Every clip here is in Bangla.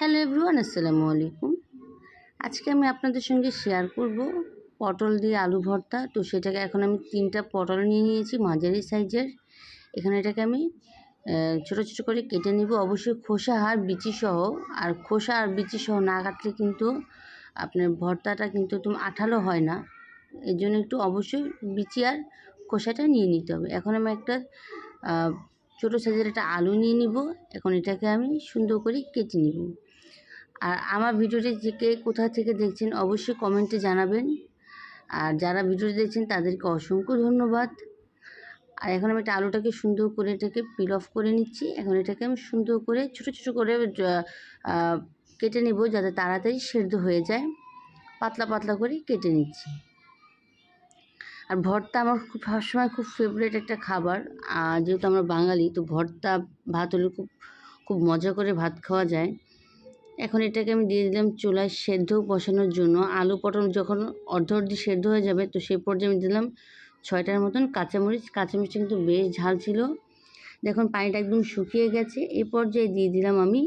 হ্যালো এভরিওয়ান, আসসালামু আলাইকুম। আজকে আমি আপনাদের সঙ্গে শেয়ার করব পটল দিয়ে আলু ভর্তা। তো সেটাকে এখন আমি 3টা পটল নিয়ে নিয়েছি মাঝারি সাইজের। এখানে এটাকে আমি ছোটো ছোটো করে কেটে নিব, অবশ্যই খোসা আর বিচি সহ। আর খোসা আর বিচি সহ না কাটলে কিন্তু আপনার ভর্তাটা কিন্তু একদম আঠালো হয় না। এর জন্য একটু অবশ্যই বিচি আর খোসাটা নিয়ে নিতে হবে। এখন আমি একটা ছোটো সাইজের একটা আলু নিয়ে নিব। এখন এটাকে আমি সুন্দর করে কেটে নিব। আর আমার ভিডিওটি যে কে কোথা থেকে দেখছেন অবশ্যই কমেন্টে জানাবেন। আর যারা ভিডিওটি দেখছেন তাদেরকে অসংখ্য ধন্যবাদ। আর এখন আমি আলুটাকে সুন্দর করে এটাকে পিল অফ করে নিচ্ছি। এখন এটাকে আমি সুন্দর করে ছোটো ছোটো করে কেটে নেব, যাতে তাড়াতাড়ি সেদ্ধ হয়ে যায়। পাতলা পাতলা করে কেটে নিচ্ছি। আর ভর্তা আমার খুব সবসময় খুব ফেভারিট একটা খাবার। যেহেতু আমরা বাঙালি, তো ভর্তা ভাত হলে খুব মজা করে ভাত খাওয়া যায়। এখন এটাকে আমি দিয়ে দিলাম চুলায় সেদ্ধ বসানোর জন্য। আলু পটল যখন অর্ধ সেদ্ধ হয়ে যাবে, তো সেই পর্যায়ে আমি দিলাম 6টার মতন কাঁচামরিচ। কাঁচামরিচটা কিন্তু বেশ ঝাল ছিল। দেখুন পানিটা একদম শুকিয়ে গেছে। এই পর্যায়ে দিয়ে দিলাম আমি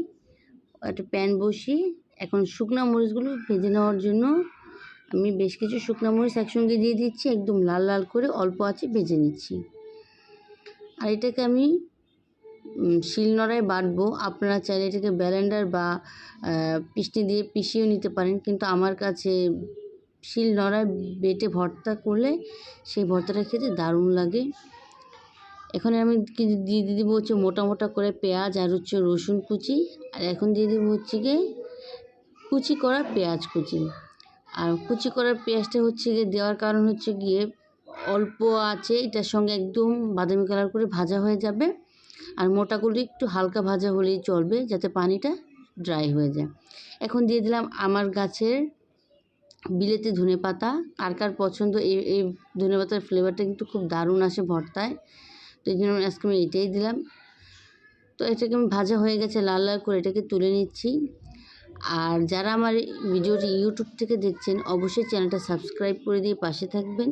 একটা প্যান বসিয়ে। এখন শুকনো মরিচগুলো ভেজে নেওয়ার জন্য আমি বেশ কিছু শুকনো মরিচ একসঙ্গে দিয়ে দিচ্ছি। একদম লাল লাল করে অল্প আঁচে ভেজে নিচ্ছি। আর এটাকে আমি শিলনোড়ায় বাটবো। আপনারা চাইলে এটাকে ব্লেন্ডার বা পিষনি দিয়ে পিষিয়েও নিতে পারেন, কিন্তু আমার কাছে শিলনোড়ায় বেটে ভর্তা করলে সেই ভর্তাটা খেতে দারুণ লাগে। এখন আমি দিয়ে দেবো হচ্ছে মোটা মোটা করে পেঁয়াজ আর হচ্ছে রসুন কুচি। আর এখন দিয়ে দেবো হচ্ছে গিয়ে কুচি করা পেঁয়াজ কুচি। আর কুচি করার পেঁয়াজটা হচ্ছে গিয়ে দেওয়ার কারণ হচ্ছে গিয়ে অল্প আছে এটার সঙ্গে একদম বাদামি কালার করে ভাজা হয়ে যাবে। আর মোটাগুলো একটু হালকা ভাজা হলেই চলবে, যাতে পানিটা ড্রাই হয়ে যায়। এখন দিয়ে দিলাম আমার গাছের বিলেতি ধনেপাতা। কার কার পছন্দ, এই ধনেপাতার ফ্লেভারটা কিন্তু খুব দারুণ আসে ভর্তায়। তো এই জন্য আজকে আমি এটাই দিলাম। তো এটাকে আমি ভাজা হয়ে গেছে লাল লাল করে, এটাকে তুলে নিচ্ছি। আর যারা আমার ভিডিওটি ইউটিউব থেকে দেখছেন অবশ্যই চ্যানেলটা সাবস্ক্রাইব করে দিয়ে পাশে থাকবেন।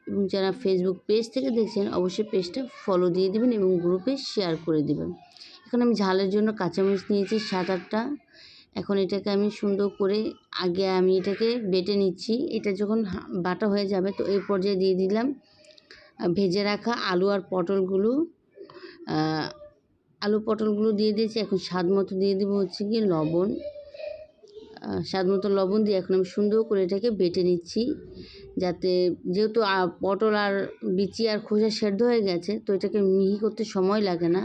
এবং যারা ফেসবুক পেজ থেকে দেখছেন অবশ্যই পেজটা ফলো দিয়ে দেবেন এবং গ্রুপে শেয়ার করে দেবেন। এখন আমি ঝালের জন্য কাঁচামরিচ নিয়েছি 7-8টা। এখন এটাকে আমি সুন্দর করে আগে আমি এটাকে বেটে নিচ্ছি। এটা যখন বাটা হয়ে যাবে, তো এই পর্যায়ে দিয়ে দিলাম ভেজে রাখা আলু আর পটলগুলো। আলু পটলগুলো দিয়ে দিয়েছি। এখন স্বাদ মতো দিয়ে দেবো হচ্ছে গিয়ে লবণ। স্বাদ মতো লবণ দিয়ে এখন আমি সুন্দর করে এটাকে বেটে নিচ্ছি, যাতে যেহেতু পটল আর বিচি আর খোসা সেদ্ধ হয়ে গেছে, তো এটাকে মিহি করতে সময় লাগে না।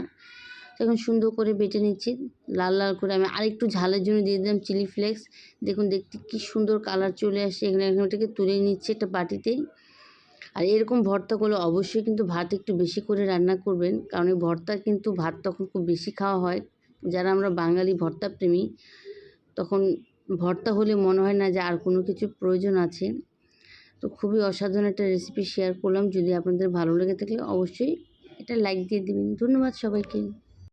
এখন সুন্দর করে বেটে নিচ্ছি লাল লাল করে। আমি আরেকটু ঝালের জন্য দিয়ে দিলাম চিলি ফ্লেক্স। দেখুন দেখতে কি সুন্দর কালার চলে আসছে। এখানে এটাকে তুলে নিচ্ছি একটা বাটিতে। আর এরকম ভর্তা করলে অবশ্যই কিন্তু ভাত একটু বেশি করে রান্না করবেন, কারণ এই ভর্তা কিন্তু ভাত তখন খুব বেশি খাওয়া হয়। যারা আমরা বাঙালি ভর্তা প্রেমী, তখন ভর্তা হলে মনে হয় না যে আর কোনো কিছু প্রয়োজন আছে। তো খুবই অসাধারণ একটা রেসিপি শেয়ার করলাম। যদি আপনাদের ভালো লেগে থাকলে অবশ্যই এটা লাইক দিয়ে দেবেন। ধন্যবাদ সবাইকে।